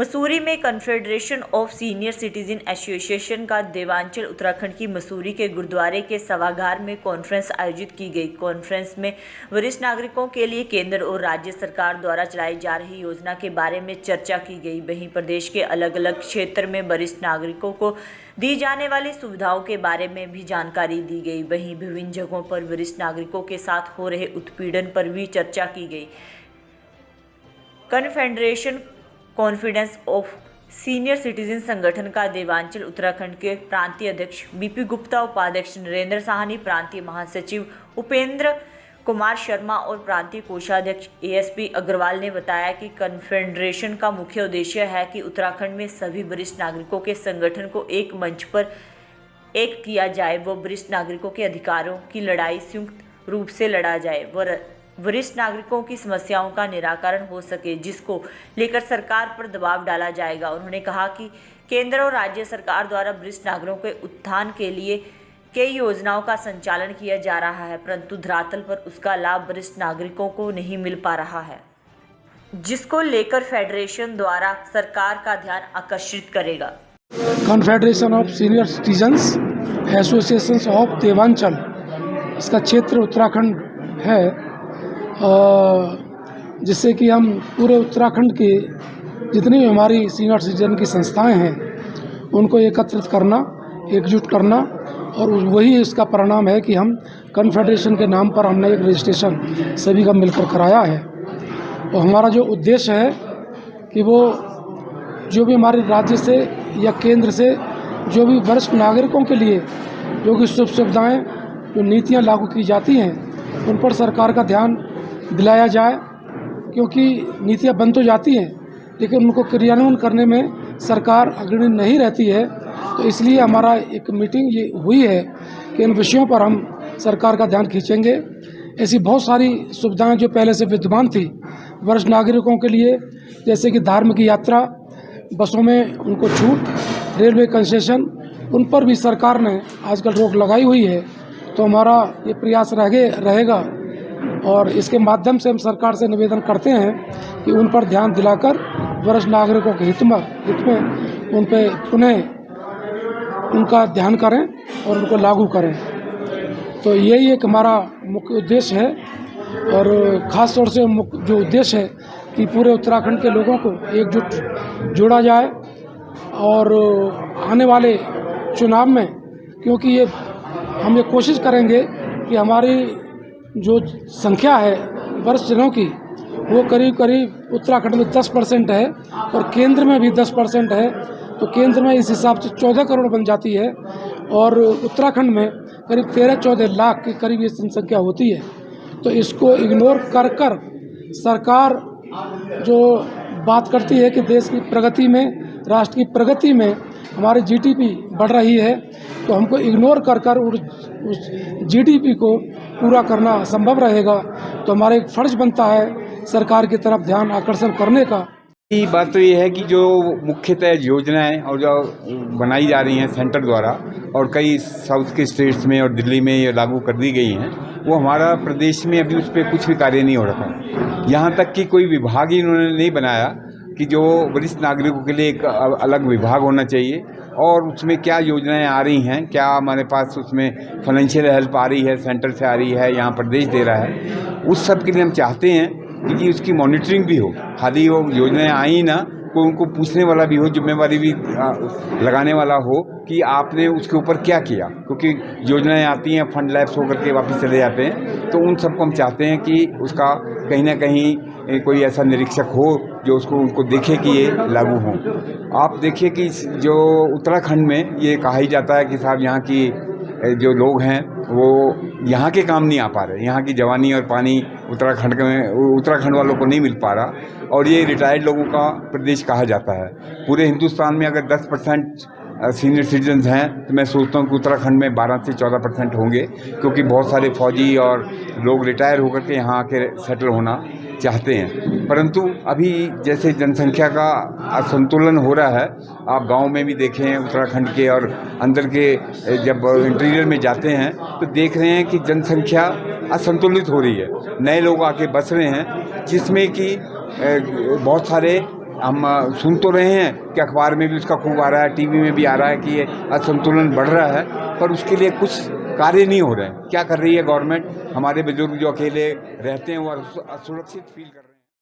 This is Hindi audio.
मसूरी में confederation of senior citizen association का देवांचल उत्तराखंड की मसूरी के गुरुद्वारे के सभागार में कॉन्फ्रेंस आयोजित की गई। कॉन्फ्रेंस में वरिष्ठ नागरिकों के लिए केंद्र और राज्य सरकार द्वारा चलाई जा रही योजना के बारे में चर्चा की गई। वहीं प्रदेश के अलग अलग क्षेत्र में वरिष्ठ नागरिकों को दी जाने वाली सुविधाओं के बारे में भी जानकारी दी गई। वहीं विभिन्न जगहों पर वरिष्ठ नागरिकों के साथ हो रहे उत्पीड़न पर भी चर्चा की गई। Confederation confidence of senior citizen संगठन का देवांचल उत्तराखंड के प्रांतीय अध्यक्ष बीपी गुप्ता, उपाध्यक्ष नरेंद्र साहनी, प्रांतीय महासचिव उपेंद्र कुमार शर्मा और प्रांतीय कोषाध्यक्ष एएसपी अग्रवाल ने बताया कि कन्फेडरेशन का मुख्य उद्देश्य है कि उत्तराखंड में सभी वरिष्ठ नागरिकों के संगठन को एक मंच पर एक किया जाए। वो वरिष्ठ नागरिकों के अधिकारों की लड़ाई संयुक्त रूप से लड़ा जाए। वरिष्ठ नागरिकों की समस्याओं का निराकरण हो सके, जिसको लेकर सरकार पर दबाव डाला जाएगा। उन्होंने कहा कि केंद्र और राज्य सरकार द्वारा वरिष्ठ नागरिकों के उत्थान के लिए कई योजनाओं का संचालन किया जा रहा है, परंतु धरातल पर उसका लाभ वरिष्ठ नागरिकों को नहीं मिल पा रहा है, जिसको लेकर फेडरेशन द्वारा सरकार का ध्यान आकर्षित करेगा। Confederation of senior citizens association of Devanchal, इसका क्षेत्र उत्तराखंड है, जिससे कि हम पूरे उत्तराखंड के जितनी भी हमारी सीनियर सिटीजन की संस्थाएं हैं उनको एकत्रित करना, एकजुट करना, और वही इसका परिणाम है कि हम कन्फेडरेशन के नाम पर हमने एक रजिस्ट्रेशन सभी का मिलकर कराया है। और हमारा जो उद्देश्य है कि वो जो भी हमारे राज्य से या केंद्र से जो भी वरिष्ठ नागरिकों के लिए जो कि सुविधाएँ, जो नीतियाँ लागू की जाती हैं, उन पर सरकार का ध्यान दिलाया जाए, क्योंकि नीतियाँ बन तो जाती हैं लेकिन उनको क्रियान्वयन करने में सरकार अग्रणी नहीं रहती है। तो इसलिए हमारा एक मीटिंग ये हुई है कि इन विषयों पर हम सरकार का ध्यान खींचेंगे। ऐसी बहुत सारी सुविधाएं जो पहले से विद्यमान थी वरिष्ठ नागरिकों के लिए, जैसे कि धार्मिक यात्रा, बसों में उनको छूट, रेलवे कंसेशन, उन पर भी सरकार ने आजकल रोक लगाई हुई है। तो हमारा ये प्रयास रहेगा और इसके माध्यम से हम सरकार से निवेदन करते हैं कि उन पर ध्यान दिलाकर वरिष्ठ नागरिकों के हित में उन पर पुनः उनका ध्यान करें और उनको लागू करें। तो यही एक हमारा मुख्य उद्देश्य है, और ख़ास तौर से जो उद्देश्य है कि पूरे उत्तराखंड के लोगों को एकजुट जोड़ा जाए और आने वाले चुनाव में, क्योंकि हम ये कोशिश करेंगे कि हमारी जो संख्या है वरिष्ठ जनों की वो करीब करीब उत्तराखंड में 10% है और केंद्र में भी 10% है। तो केंद्र में इस हिसाब से 14 करोड़ बन जाती है और उत्तराखंड में करीब 13-14 लाख के करीब ये जनसंख्या होती है। तो इसको इग्नोर कर सरकार जो बात करती है कि देश की प्रगति में, राष्ट्र की प्रगति में हमारी जीडीपी बढ़ रही है, तो हमको इग्नोर कर उस जीडीपी को पूरा करना असंभव रहेगा। तो हमारा एक फर्ज बनता है सरकार की तरफ ध्यान आकर्षण करने का। बात तो ये है कि जो मुख्यतः योजनाएं और जो बनाई जा रही हैं सेंटर द्वारा और कई साउथ के स्टेट्स में और दिल्ली में ये लागू कर दी गई हैं, वो हमारा प्रदेश में अभी उस पर कुछ भी कार्य नहीं हो रखा। यहाँ तक कि कोई विभाग ही इन्होंने नहीं बनाया कि जो वरिष्ठ नागरिकों के लिए एक अलग विभाग होना चाहिए और उसमें क्या योजनाएं आ रही हैं, क्या हमारे पास उसमें फाइनेंशियल हेल्प आ रही है, सेंटर से आ रही है, यहाँ प्रदेश दे रहा है, उस सब के लिए हम चाहते हैं कि उसकी मॉनिटरिंग भी हो। खाली वो योजनाएं आई ना, कोई उनको पूछने वाला भी हो, जिम्मेवारी भी लगाने वाला हो कि आपने उसके ऊपर क्या किया, क्योंकि योजनाएं आती हैं, फंड लैप्स होकर के वापस चले जाते हैं। तो उन सबको हम चाहते हैं कि उसका कहीं ना कहीं कोई ऐसा निरीक्षक हो जो उसको उनको देखे कि ये लागू हों। आप देखिए कि जो उत्तराखंड में ये कहा ही जाता है कि साहब यहाँ की जो लोग हैं वो यहाँ के काम नहीं आ पा रहे, यहाँ की जवानी और पानी उत्तराखंड वालों को नहीं मिल पा रहा, और ये रिटायर्ड लोगों का प्रदेश कहा जाता है। पूरे हिंदुस्तान में अगर 10% सीनियर सिटीजन्स हैं तो मैं सोचता हूँ कि उत्तराखंड में 12 से 14% होंगे, क्योंकि बहुत सारे फौजी और लोग रिटायर होकर के यहाँ आके सेटल होना चाहते हैं। परंतु अभी जैसे जनसंख्या का असंतुलन हो रहा है, आप गांव में भी देखें उत्तराखंड के, और अंदर के जब इंटीरियर में जाते हैं तो देख रहे हैं कि जनसंख्या असंतुलित हो रही है। नए लोग आके बस रहे हैं, जिसमें कि बहुत सारे हम सुन तो रहे हैं कि अखबार में भी उसका खूब आ रहा है, टीवी में भी आ रहा है कि ये असंतुलन बढ़ रहा है, पर उसके लिए कुछ कार्य नहीं हो रहे हैं। क्या कर रही है गवर्नमेंट? हमारे बुजुर्ग जो अकेले रहते हैं वो असुरक्षित फील कर रहे हैं।